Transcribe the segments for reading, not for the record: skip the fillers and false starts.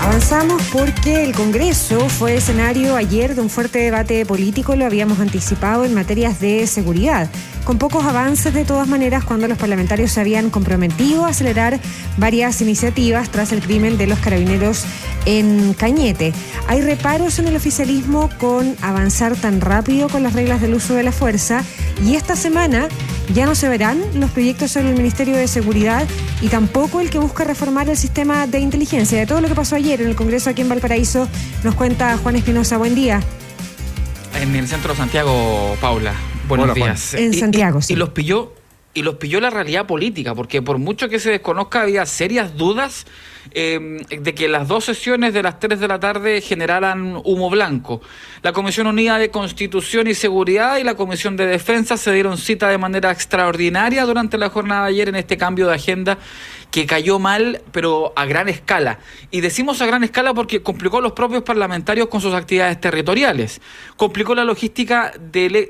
Avanzamos porque el Congreso fue escenario ayer de un fuerte debate político, lo habíamos anticipado, en materias de seguridad, con pocos avances de todas maneras cuando los parlamentarios se habían comprometido a acelerar varias iniciativas tras el crimen de los carabineros en Cañete. Hay reparos en el oficialismo con avanzar tan rápido con las reglas del uso de la fuerza, y esta semana ya no se verán los proyectos sobre el Ministerio de Seguridad y tampoco el que busca reformar el sistema de inteligencia. De todo lo que pasó ayer en el Congreso aquí en Valparaíso nos cuenta Juan Espinosa. Buen día. En el centro de Santiago, Paula. Buenos días. En Santiago, sí. Y los pilló la realidad política, porque por mucho que se desconozca, había serias dudas de que las dos sesiones de las 3 de la tarde generaran humo blanco. La Comisión Unida de Constitución y Seguridad y la Comisión de Defensa se dieron cita de manera extraordinaria durante la jornada de ayer en este cambio de agenda que cayó mal, pero a gran escala. Y decimos a gran escala porque complicó a los propios parlamentarios con sus actividades territoriales. Complicó la logística de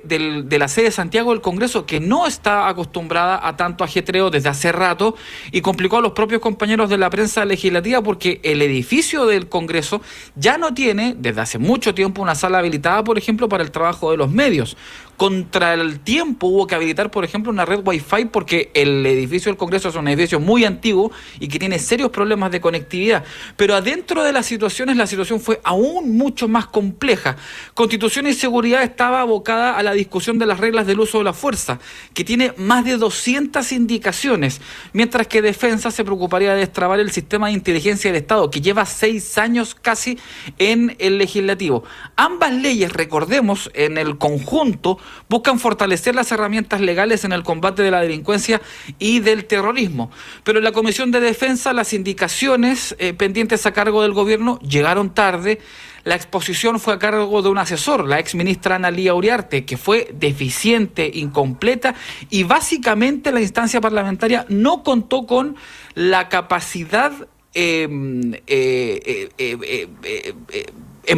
la sede de Santiago del Congreso, que no está acostumbrada a tanto ajetreo desde hace rato, y complicó a los propios compañeros de la prensa legislativa porque el edificio del Congreso ya no tiene, desde hace mucho tiempo, una sala habilitada, por ejemplo, para el trabajo de los medios. Contra el tiempo hubo que habilitar, por ejemplo, una red Wi-Fi porque el edificio del Congreso es un edificio muy antiguo y que tiene serios problemas de conectividad. Pero adentro de las situaciones, la situación fue aún mucho más compleja. Constitución y Seguridad estaba abocada a la discusión de las reglas del uso de la fuerza, que tiene más de 200 indicaciones, mientras que Defensa se preocuparía de destrabar el sistema de inteligencia del Estado, que lleva 6 años casi en el legislativo. Ambas leyes, recordemos, en el conjunto, buscan fortalecer las herramientas legales en el combate de la delincuencia y del terrorismo. Pero en la Comisión de Defensa las indicaciones pendientes a cargo del gobierno llegaron tarde. La exposición fue a cargo de un asesor, la exministra Ana Lía Uriarte, que fue deficiente, incompleta, y básicamente la instancia parlamentaria no contó con la capacidad en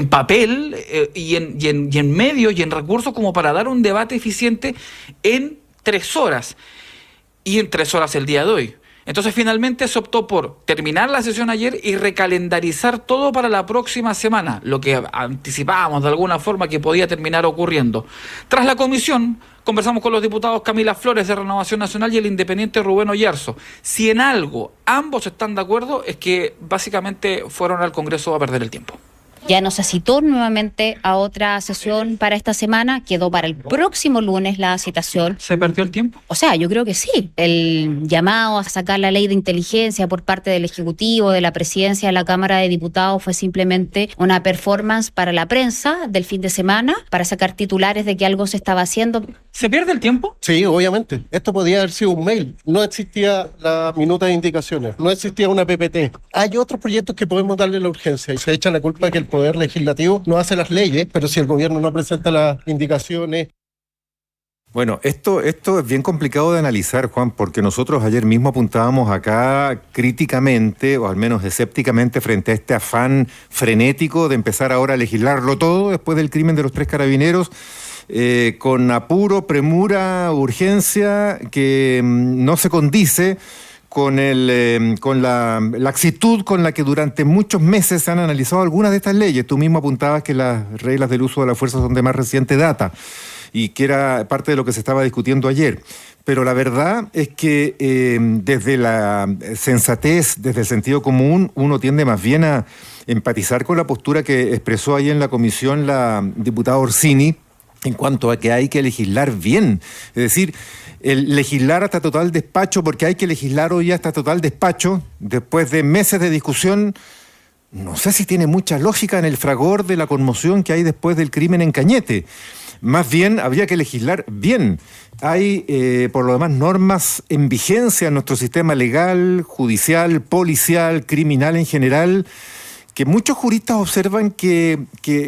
papel y en medios y en recursos como para dar un debate eficiente en 3 horas, y en 3 horas el día de hoy. Entonces finalmente se optó por terminar la sesión ayer y recalendarizar todo para la próxima semana, lo que anticipábamos de alguna forma que podía terminar ocurriendo. Tras la comisión, conversamos con los diputados Camila Flores de Renovación Nacional y el independiente Rubén Oyarzo. Si en algo ambos están de acuerdo, es que básicamente fueron al Congreso a perder el tiempo. Ya no se citó nuevamente a otra sesión para esta semana, quedó para el próximo lunes la citación. ¿Se perdió el tiempo? O sea, yo creo que sí. El llamado a sacar la ley de inteligencia por parte del Ejecutivo, de la Presidencia de la Cámara de Diputados, fue simplemente una performance para la prensa del fin de semana, para sacar titulares de que algo se estaba haciendo. ¿Se pierde el tiempo? Sí, obviamente. Esto podía haber sido un mail. No existía la minuta de indicaciones, no existía una PPT. Hay otros proyectos que podemos darle la urgencia y se echa la culpa que el Poder Legislativo no hace las leyes, pero si el gobierno no presenta las indicaciones. Bueno, esto es bien complicado de analizar, Juan, porque nosotros ayer mismo apuntábamos acá críticamente, o al menos escépticamente, frente a este afán frenético de empezar ahora a legislarlo todo después del crimen de los 3 carabineros, con apuro, premura, urgencia, que no se condice con la laxitud con la que durante muchos meses se han analizado algunas de estas leyes. Tú mismo apuntabas que las reglas del uso de la fuerza son de más reciente data y que era parte de lo que se estaba discutiendo ayer. Pero la verdad es que desde la sensatez, desde el sentido común, uno tiende más bien a empatizar con la postura que expresó ahí en la comisión la diputada Orsini en cuanto a que hay que legislar bien. Es decir, el legislar hasta total despacho, porque hay que legislar hoy hasta total despacho, después de meses de discusión, no sé si tiene mucha lógica en el fragor de la conmoción que hay después del crimen en Cañete. Más bien, habría que legislar bien. Hay, por lo demás, normas en vigencia en nuestro sistema legal, judicial, policial, criminal en general, que muchos juristas observan que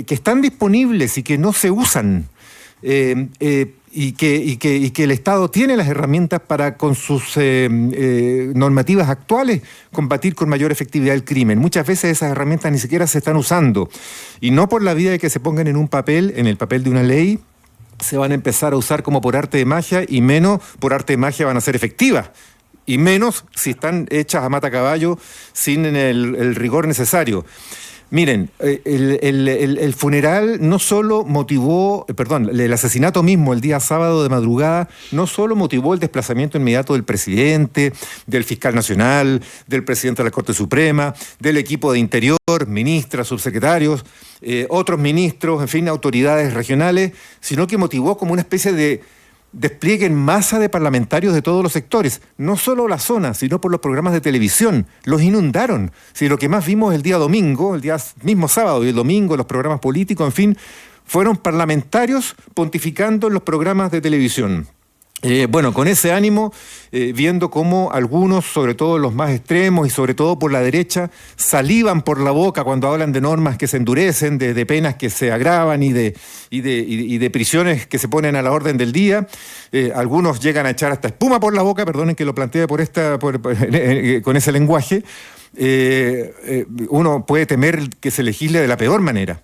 están disponibles y que no se usan. Y que el Estado tiene las herramientas para, con sus normativas actuales, combatir con mayor efectividad el crimen. Muchas veces esas herramientas ni siquiera se están usando. Y no por la vía de que se pongan en un papel, en el papel de una ley, se van a empezar a usar como por arte de magia, y menos por arte de magia van a ser efectivas. y menos si están hechas a matacaballo sin el rigor necesario. Miren, el funeral no solo motivó, el asesinato mismo el día sábado de madrugada, no solo motivó el desplazamiento inmediato del presidente, del fiscal nacional, del presidente de la Corte Suprema, del equipo de Interior, ministras, subsecretarios, otros ministros, en fin, autoridades regionales, sino que motivó como una especie de despliegue en masa de parlamentarios de todos los sectores, no solo la zona, sino por los programas de televisión. Los inundaron. Si lo que más vimos el día domingo, el día mismo sábado y el domingo, los programas políticos, en fin, fueron parlamentarios pontificando en los programas de televisión. Con ese ánimo, viendo cómo algunos, sobre todo los más extremos y sobre todo por la derecha, salivan por la boca cuando hablan de normas que se endurecen, de penas que se agravan y de prisiones que se ponen a la orden del día. Algunos llegan a echar hasta espuma por la boca, perdonen que lo plantee con ese lenguaje. Uno puede temer que se legisle de la peor manera.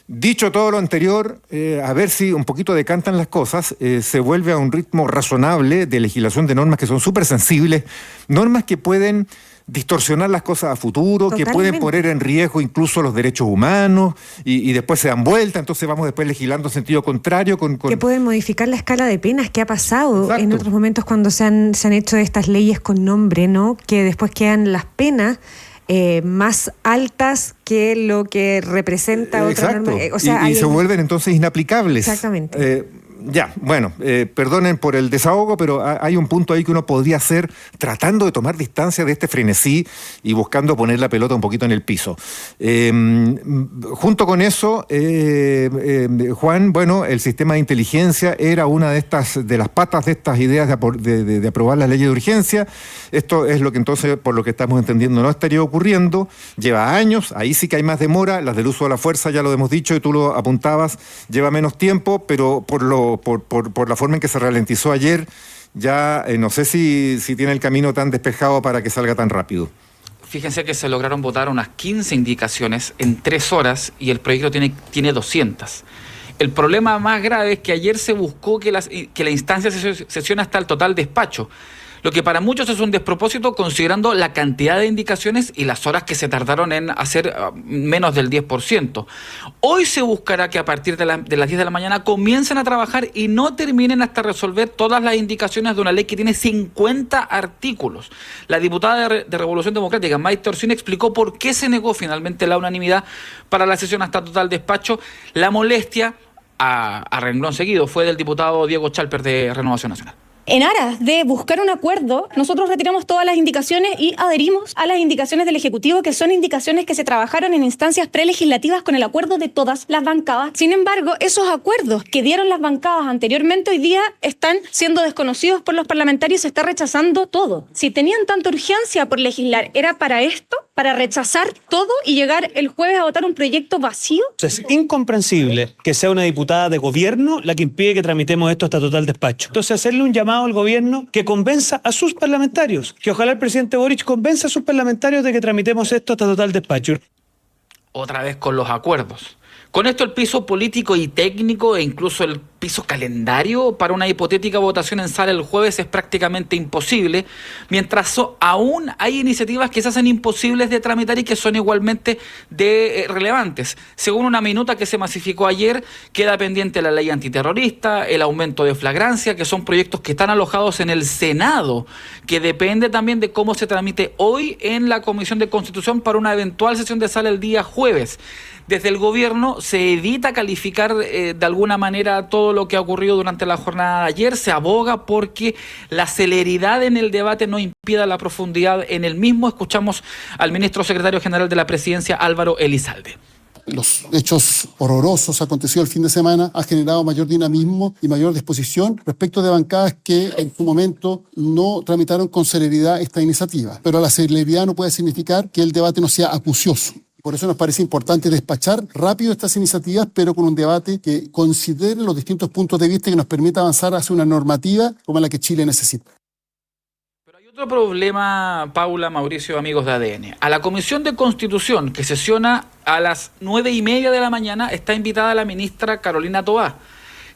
Dicho todo lo anterior, a ver si un poquito decantan las cosas, se vuelve a un ritmo razonable de legislación de normas que son súper sensibles, normas que pueden distorsionar las cosas a futuro, Totalmente. que pueden poner en riesgo incluso los derechos humanos y después se dan vuelta, entonces vamos después legislando en sentido contrario. Que pueden modificar la escala de penas, que ha pasado. Exacto. En otros momentos cuando se han hecho estas leyes con nombre, ¿no? Que después quedan las penas más altas que lo que representa otra norma. Y se vuelven entonces inaplicables. Exactamente. Perdonen por el desahogo, pero hay un punto ahí que uno podría hacer tratando de tomar distancia de este frenesí y buscando poner la pelota un poquito en el piso. Junto con eso, Juan, el sistema de inteligencia era una de las patas de estas ideas de aprobar la ley de urgencia. Esto es lo que entonces, por lo que estamos entendiendo, no estaría ocurriendo. Lleva años, ahí sí que hay más demora. Las del uso de la fuerza, ya lo hemos dicho y tú lo apuntabas, lleva menos tiempo, pero por la forma en que se ralentizó ayer, ya no sé si tiene el camino tan despejado para que salga tan rápido. Fíjense que se lograron votar unas 15 indicaciones en 3 horas y el proyecto tiene 200. El problema más grave es que ayer se buscó que la instancia se sesione hasta el total despacho, lo que para muchos es un despropósito considerando la cantidad de indicaciones y las horas que se tardaron en hacer menos del 10%. Hoy se buscará que a partir de las 10 de la mañana comiencen a trabajar y no terminen hasta resolver todas las indicaciones de una ley que tiene 50 artículos. La diputada de Revolución Democrática, Maite Orsini, explicó por qué se negó finalmente la unanimidad para la sesión hasta total despacho. La molestia, a renglón seguido, fue del diputado Diego Chalper de Renovación Nacional. En aras de buscar un acuerdo, nosotros retiramos todas las indicaciones y adherimos a las indicaciones del Ejecutivo, que son indicaciones que se trabajaron en instancias prelegislativas con el acuerdo de todas las bancadas. Sin embargo, esos acuerdos que dieron las bancadas anteriormente hoy día están siendo desconocidos por los parlamentarios, se está rechazando todo. Si tenían tanta urgencia por legislar, ¿era para esto? ¿Para rechazar todo y llegar el jueves a votar un proyecto vacío? Es incomprensible que sea una diputada de gobierno la que impide que tramitemos esto hasta total despacho. Entonces, hacerle un llamado al gobierno que convenza a sus parlamentarios, que ojalá el presidente Boric convenza a sus parlamentarios de que tramitemos esto hasta total despacho. Otra vez con los acuerdos. Con esto el piso político y técnico e incluso el piso calendario para una hipotética votación en sala el jueves es prácticamente imposible, mientras aún hay iniciativas que se hacen imposibles de tramitar y que son igualmente relevantes. Según una minuta que se masificó ayer, queda pendiente la ley antiterrorista, el aumento de flagrancia, que son proyectos que están alojados en el Senado, que depende también de cómo se tramite hoy en la Comisión de Constitución para una eventual sesión de sala el día jueves. Desde el gobierno se evita calificar de alguna manera todo lo que ha ocurrido durante la jornada de ayer. Se aboga porque la celeridad en el debate no impida la profundidad en el mismo. Escuchamos al ministro secretario general de la Presidencia, Álvaro Elizalde. Los hechos horrorosos acontecidos el fin de semana han generado mayor dinamismo y mayor disposición respecto de bancadas que en su momento no tramitaron con celeridad esta iniciativa. Pero la celeridad no puede significar que el debate no sea acucioso. Por eso nos parece importante despachar rápido estas iniciativas, pero con un debate que considere los distintos puntos de vista y que nos permita avanzar hacia una normativa como la que Chile necesita. Pero hay otro problema, Paula, Mauricio, amigos de ADN. A la Comisión de Constitución, que sesiona a las 9:30 de la mañana, está invitada la ministra Carolina Toá,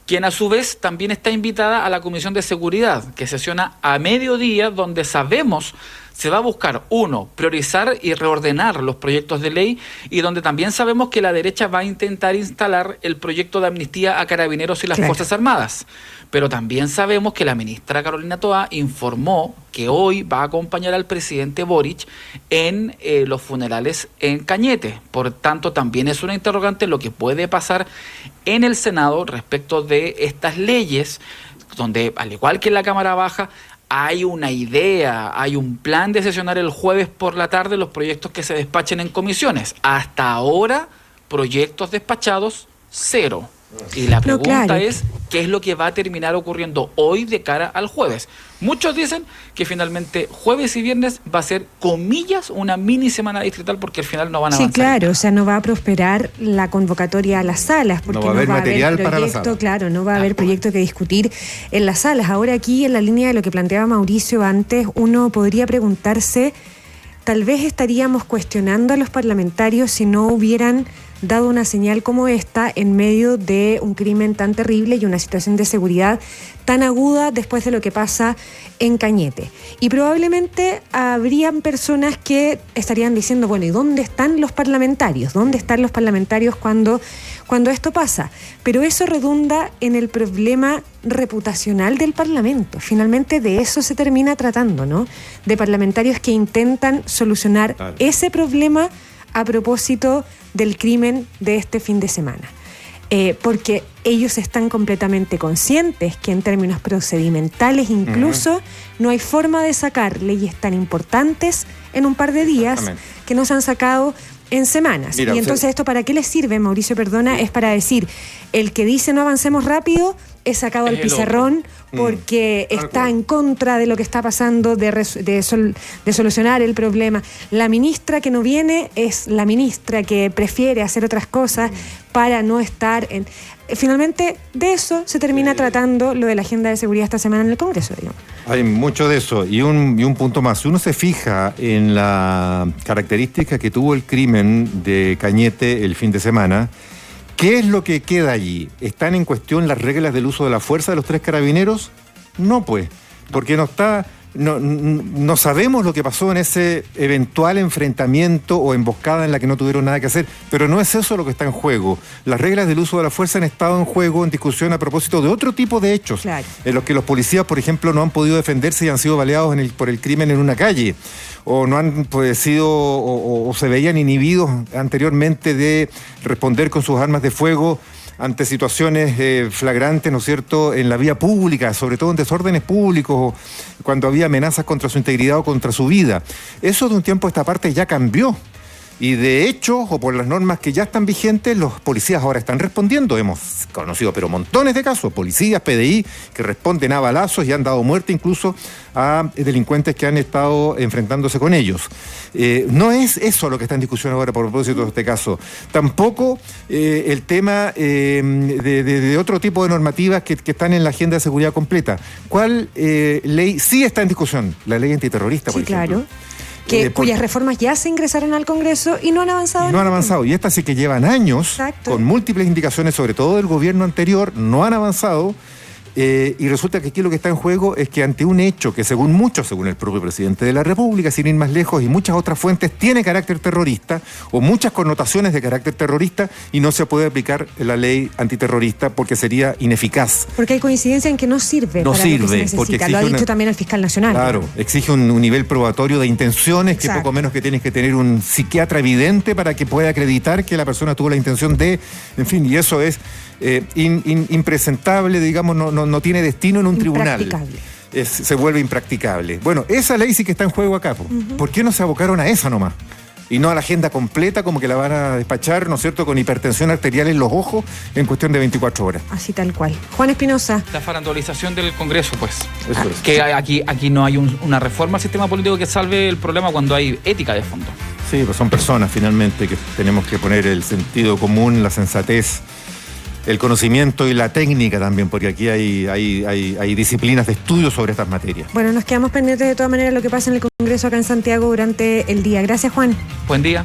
quien a su vez también está invitada a la Comisión de Seguridad, que sesiona a mediodía, donde sabemos se va a buscar, uno, priorizar y reordenar los proyectos de ley, y donde también sabemos que la derecha va a intentar instalar el proyecto de amnistía a Carabineros y las Fuerzas Armadas. Pero también sabemos que la ministra Carolina Toá informó que hoy va a acompañar al presidente Boric en los funerales en Cañete. Por tanto, también es una interrogante lo que puede pasar en el Senado respecto de estas leyes, donde, al igual que en la Cámara Baja, hay una idea, hay un plan de sesionar el jueves por la tarde los proyectos que se despachen en comisiones. Hasta ahora, proyectos despachados, 0. Y la pregunta es, ¿qué es lo que va a terminar ocurriendo hoy de cara al jueves? Muchos dicen que finalmente jueves y viernes va a ser, comillas, una mini semana distrital, porque al final no van a avanzar. Sí, claro, o sea, no va a prosperar la convocatoria a las salas, porque no va a haber material para la sala. Claro, no va a haber proyecto que discutir en las salas. Ahora aquí, en la línea de lo que planteaba Mauricio antes, uno podría preguntarse, tal vez estaríamos cuestionando a los parlamentarios si no hubieran dado una señal como esta en medio de un crimen tan terrible y una situación de seguridad tan aguda después de lo que pasa en Cañete. Y probablemente habrían personas que estarían diciendo, bueno, ¿y dónde están los parlamentarios? ¿Dónde están los parlamentarios cuando esto pasa? Pero eso redunda en el problema reputacional del Parlamento. Finalmente de eso se termina tratando, ¿no? De parlamentarios que intentan solucionar ese problema a propósito del crimen de este fin de semana. Porque ellos están completamente conscientes que en términos procedimentales incluso no hay forma de sacar leyes tan importantes en un par de días que no se han sacado en semanas. Mira, y entonces ¿esto para qué les sirve, Mauricio? Perdona, es para decir, el que dice no avancemos rápido es sacado al pizarrón porque está en contra de lo que está pasando, de solucionar el problema. La ministra que no viene es la ministra que prefiere hacer otras cosas para no estar en... Finalmente, de eso se termina tratando lo de la agenda de seguridad esta semana en el Congreso, digamos. Hay mucho de eso. Y un punto más. Si uno se fija en la característica que tuvo el crimen de Cañete el fin de semana, ¿qué es lo que queda allí? ¿Están en cuestión las reglas del uso de la fuerza de los 3 carabineros? No, pues, porque no sabemos lo que pasó en ese eventual enfrentamiento o emboscada en la que no tuvieron nada que hacer, pero no es eso lo que está en juego. Las reglas del uso de la fuerza han estado en juego, en discusión a propósito de otro tipo de hechos, en los que los policías, por ejemplo, no han podido defenderse y han sido baleados por el crimen en una calle, o no han sido o se veían inhibidos anteriormente de responder con sus armas de fuego ante situaciones flagrantes, ¿no es cierto?, en la vía pública, sobre todo en desórdenes públicos, cuando había amenazas contra su integridad o contra su vida. Eso de un tiempo a esta parte ya cambió. Y de hecho, o por las normas que ya están vigentes, los policías ahora están respondiendo. Hemos conocido pero montones de casos, policías, PDI, que responden a balazos y han dado muerte incluso a delincuentes que han estado enfrentándose con ellos. No es eso lo que está en discusión ahora por propósito de este caso. Tampoco el tema de otro tipo de normativas que están en la agenda de seguridad completa. ¿Cuál ley sí está en discusión? La ley antiterrorista, por ejemplo. Claro. Cuyas reformas ya se ingresaron al Congreso y no han avanzado. No han avanzado. Y estas sí que llevan años, con múltiples indicaciones, sobre todo del gobierno anterior, no han avanzado. Y resulta que aquí lo que está en juego es que ante un hecho que según muchos, según el propio presidente de la República, sin ir más lejos, y muchas otras fuentes, tiene carácter terrorista o muchas connotaciones de carácter terrorista y no se puede aplicar la ley antiterrorista porque sería ineficaz. Porque hay coincidencia en que no sirve para lo que se necesita. Porque lo ha dicho también el fiscal nacional. Claro, exige un nivel probatorio de intenciones que poco menos que tienes que tener un psiquiatra evidente para que pueda acreditar que la persona tuvo la intención de, en fin, y eso es impresentable, digamos, no tiene destino en un tribunal. Se vuelve impracticable. Bueno, esa ley sí que está en juego acá. ¿Por qué no se abocaron a esa nomás? Y no a la agenda completa, como que la van a despachar, ¿no es cierto?, con hipertensión arterial en los ojos en cuestión de 24 horas. Así tal cual. Juan Espinosa. La farandulización del Congreso, pues. Eso es. Que aquí no hay una reforma al sistema político que salve el problema cuando hay ética de fondo. Sí, pues son personas finalmente que tenemos que poner el sentido común, la sensatez, el conocimiento y la técnica también, porque aquí hay disciplinas de estudio sobre estas materias. Bueno, nos quedamos pendientes de todas maneras lo que pasa en el Congreso acá en Santiago durante el día. Gracias, Juan. Buen día.